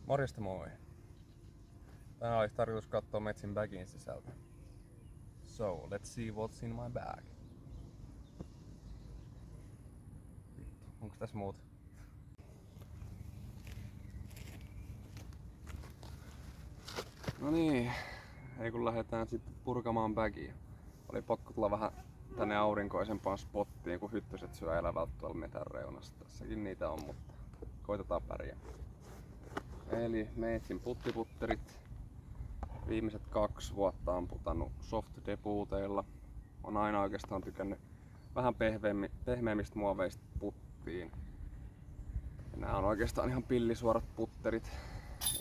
Morjesta moi! Tänään olisi tarkoitus katsoa metsin bagin sisältä. So, let's see what's in my bag. Vittu, onks tässä muuta? No niin, ei kun lähdetään sitten purkamaan bagia. Oli pakko tulla vähän tänne aurinkoisempaan spottiin, kun hyttyset syö elävältä tuolla metän reunasta. Tässäkin niitä on, mutta koitetaan pärjää. Eli metsin puttiputterit. Viimeiset 2 vuotta on putannut soft-debuuteilla. On aina oikeastaan tykännyt vähän pehmeämmistä muoveista puttiin. Ja nää on oikeastaan ihan pillisuorat putterit.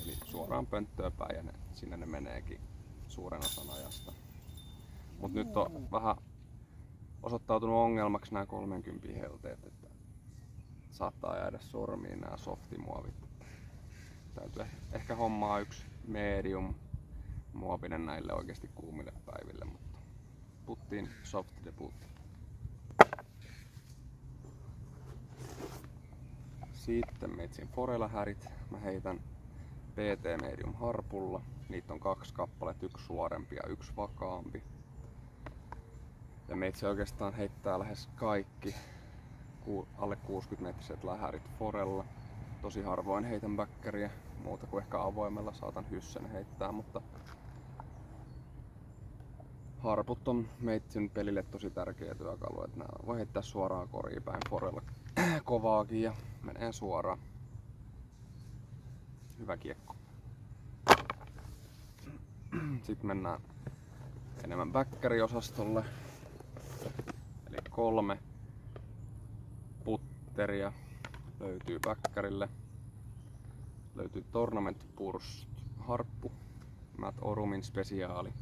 Eli suoraan pönttöön päin ja sinne ne meneekin suuren osan ajasta. Mut nyt on vähän osoittautunut ongelmaksi nämä 30 helteet, että saattaa jäädä sormiin nämä softimuovit. Täytyy ehkä hommaa yksi medium muovinen näille oikeasti kuumille päiville, mutta puttiin soft debut. Sitten metsin forellahärit. Mä heitän PT medium harpulla. Niitä on 2 kappaletta, 1 suorempi ja 1 vakaampi. Ja meitsi oikeastaan heittää lähes kaikki alle 60-metriset lähärit forella. Tosi harvoin heitän backeria, muuta kuin ehkä avoimella saatan hyssen heittää, mutta harput on meitsin pelille tosi tärkeä työkalu, että nää voi heittää suoraan koriin päin forella kovaakin ja menee suoraan. Hyvä kiekko. Sitten mennään enemmän backeriosastolle. Eli 3 putteria löytyy backerille. Löytyy Tournament Burst harppu, Matt Orumin spesiaali.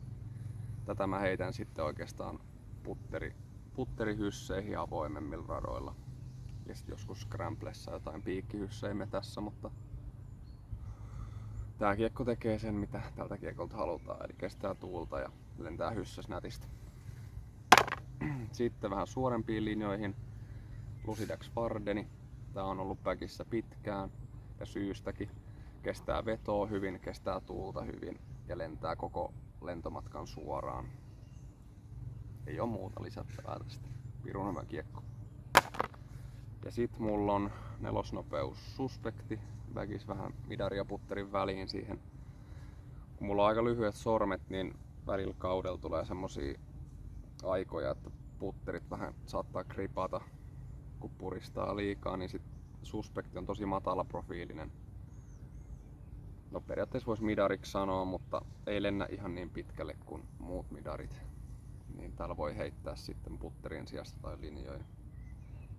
Tätä mä heitän sitten oikeastaan putterihysseihin avoimemmilla radoilla. Ja sitten joskus scramblessa jotain piikkihyssejä metässä, mutta tää kiekko tekee sen mitä tältä kiekolta halutaan, eli kestää tuulta ja lentää hyssäs nätisti. Sitten vähän suorempiin linjoihin Lucidax Vardeni. Tää on ollut bagissa pitkään ja syystäkin. Kestää vetoa hyvin, kestää tuulta hyvin ja lentää koko lentomatkan suoraan. Ei oo muuta lisättävää tästä. Pirun hyvä kiekko. Ja sit mulla on 4-nopeus Suspekti. Bagis vähän midari ja putterin väliin siihen. Kun mulla on aika lyhyet sormet, niin välillä kaudella tulee semmosia aikoja, että putterit vähän saattaa kripata, kun puristaa liikaa, niin sit Suspekti on tosi matala profiilinen. No periaatteessa vois midariksi sanoa, mutta ei lennä ihan niin pitkälle kuin muut midarit. Niin täällä voi heittää sitten putterien sijasta tai linjoja,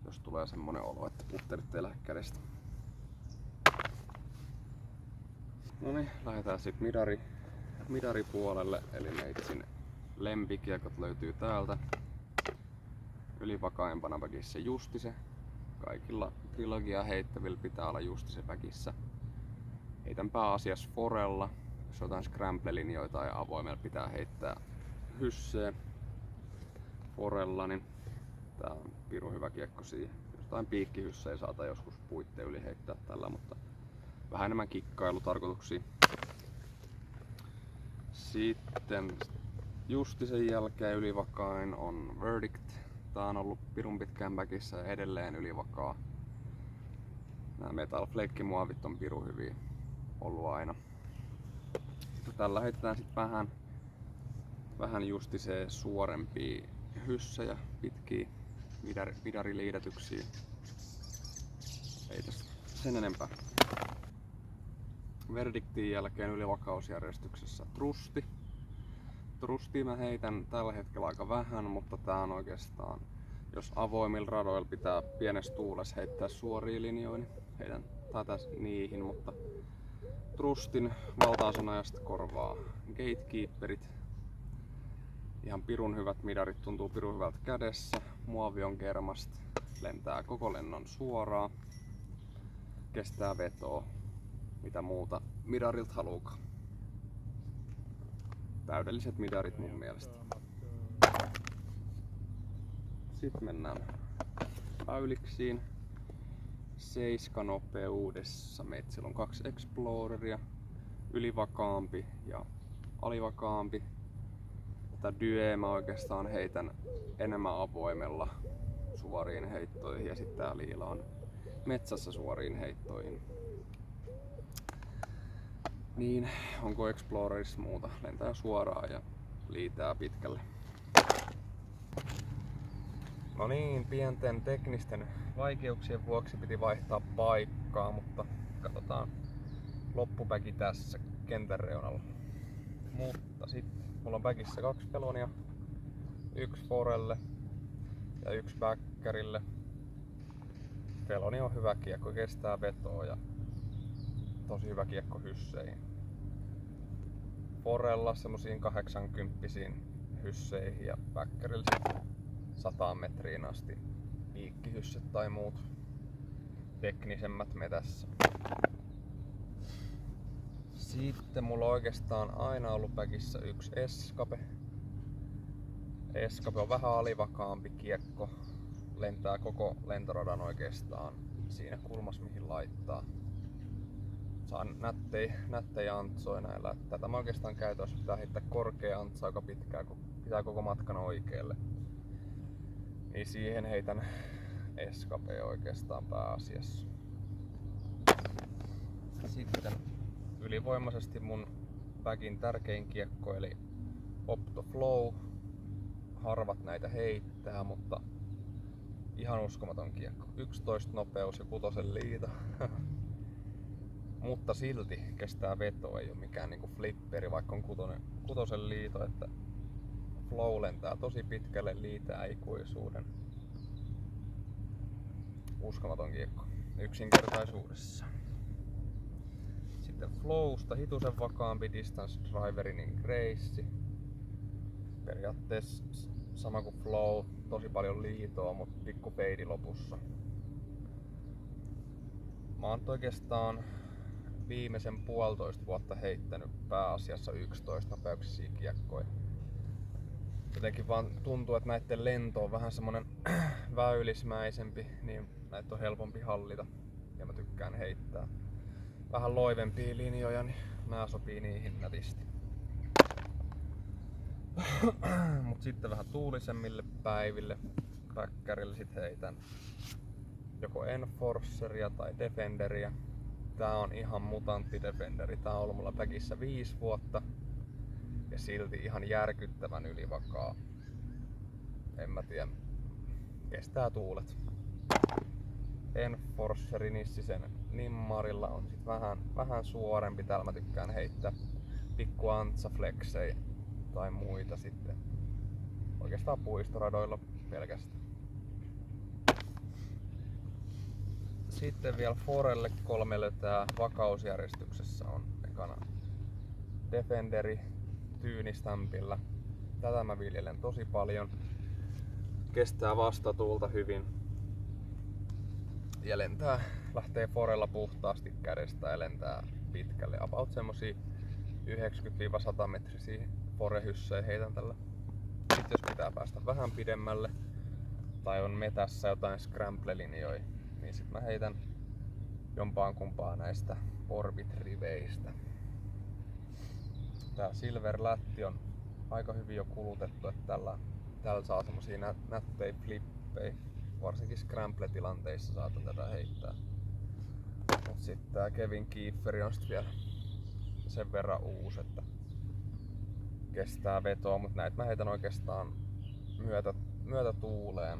jos tulee semmonen olo, että putterit ei lähde kädestä. No niin, lähdetään sitten midaripuolelle, eli meitsin lempikiekot löytyy täältä. Ylivakaimpana bagissa Justise. Kaikilla trilogiaa heittävillä pitää olla Justise bagissa. Heitän pääasiassa forella. Jos jotain scramble-linjoja tai avoimella pitää heittää hysseen forella, niin tää on pirun hyvä kiekko siihen. Jotain piikkihyssejä saata joskus puitteen yli heittää tällä, mutta vähän enemmän kikkailutarkoituksia. Sitten Justisen jälkeen ylivakain on Verdict. Tää on ollut pirun pitkään bagissa ja edelleen ylivakaa. Nämä Metal Flake-muovit on pirun hyviä ollut aina. Tällä heitetään sit vähän Justiseen suorempia hyssejä, pitkiä midariliidätyksiä. Ei tässä sen enempää. Verdictin jälkeen ylivakausjärjestyksessä Trusti. Trustia mä heitän tällä hetkellä aika vähän, mutta tää on oikeastaan, jos avoimilla radoilla pitää pienessä tuulessa heittää suoria linjoja, niin heitän tätä niihin, mutta Trustin valtaosan ajasta korvaa Gatekeeperit. Ihan pirun hyvät midarit, tuntuu pirun hyvältä kädessä, muovi on kermasta, lentää koko lennon suoraan, kestää vetoa, mitä muuta midarilta haluukaan. Täydelliset midarit mun mielestä. Sitten mennään väyliksiin. 7-nopeudessa. Meitsillä on 2 Exploreria, ylivakaampi ja alivakaampi. Tätä Dyee mä oikeastaan heitän enemmän avoimella suoriin heittoihin ja sitten tää liila on metsässä suoriin heittoihin. Niin, onko Explorerissa muuta? Lentää suoraan ja liitää pitkälle. No niin, pienten teknisten vaikeuksien vuoksi piti vaihtaa paikkaa, mutta katsotaan loppupäki tässä kentän reunalla. Mutta sitten mulla on bagissa 2 pelonia, 1 forelle ja 1 backerille. Peloni on hyvä kiekko, kestää vetoa ja tosi hyvä kiekko hysseihin. Forella semmoisiin 80 hysseihin ja backerilla sitten 100 metriin asti piikkihysset tai muut teknisemmät metässä. Sitten mulla on oikeastaan aina ollut bagissa 1 Escape. Escape on vähän alivakaampi kiekko. Lentää koko lentoradan oikeastaan siinä kulmassa mihin laittaa. Saan nättejä antsoja näillä. Tätä mä oikeastaan käytän, jos pitää heittää korkea antsa aika pitkään, kun pitää koko matkan oikealle. Niin siihen heitän Escapea oikeastaan pääasiassa. Sitten ylivoimaisesti mun bagin tärkein kiekko eli Opto Flow. Harvat näitä heittää, mutta ihan uskomaton kiekko. 11 nopeus ja 6 liito. Mutta silti kestää vetoa, ei ole mikään niinku flipperi, vaikka on 6 liito, että Flow lentää tosi pitkälle, liitää ikuisuuden. Uskomaton kiekko yksinkertaisuudessa. Sitten Flowsta hitusen vakaampi Distance Driverin niin Grace. Periaatteessa sama kuin Flow, tosi paljon liitoa, mutta pikku feidi lopussa. Mä oon oikeastaan viimeisen 1,5 vuotta heittänyt pääasiassa 11 nopeuksisia kiekkoja. Jotenkin vaan tuntuu, että näitten lento on vähän semmonen väylismäisempi, niin näitä on helpompi hallita ja mä tykkään heittää vähän loivempia linjoja, niin nää sopii niihin nätisti. Mut sitten vähän tuulisemmille päiville backerille sit heitän joko Enforceria tai Defenderia. Tää on ihan mutantti Defenderi. Tää on ollut mulla bagissa 5 vuotta ja silti ihan järkyttävän ylivakaa. En mä tiedä. Kestää tuulet. Enforceri Nissisen nimmarilla on sit vähän suorempi. Täällä mä tykkään heittää pikku antsaflexejä tai muita sitten. Oikeastaan puistoradoilla pelkästään. Sitten vielä forelle 3 tää vakausjärjestyksessä on ekana Defenderi tyynistämpillä. Tätä mä viljelen tosi paljon. Kestää vastatuulta hyvin. Ja lähtee forella puhtaasti kädestä ja lentää pitkälle. About semmosia 90-100 metrisiä forehyssejä heitän tällä. Sitten jos pitää päästä vähän pidemmälle tai on metässä jotain scramble-linjoja, niin sit mä heitän jompaan kumpaa näistä Orbit-riveistä. Tää Silver Lätti on aika hyvin jo kulutettu, että tällä saa semmosia nättejä flippejä. Varsinkin scramble-tilanteissa saatan tätä heittää. Mut sit tää Kevin Kiefer on sit vielä sen verran uusi, että kestää vetoa, mut näitä mä heitän oikeastaan myötä tuuleen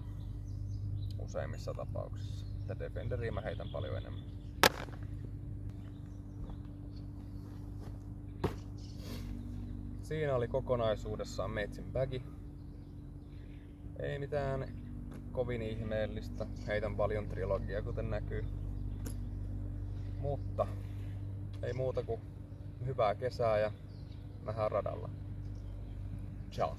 useimmissa tapauksissa. Tätä Defenderia mä heitän paljon enemmän. Siinä oli kokonaisuudessaan meitsin bagi. Ei mitään kovin ihmeellistä. Heitän paljon trilogiaa kuten näkyy. Mutta ei muuta kuin hyvää kesää ja nähdään radalla. Ciao!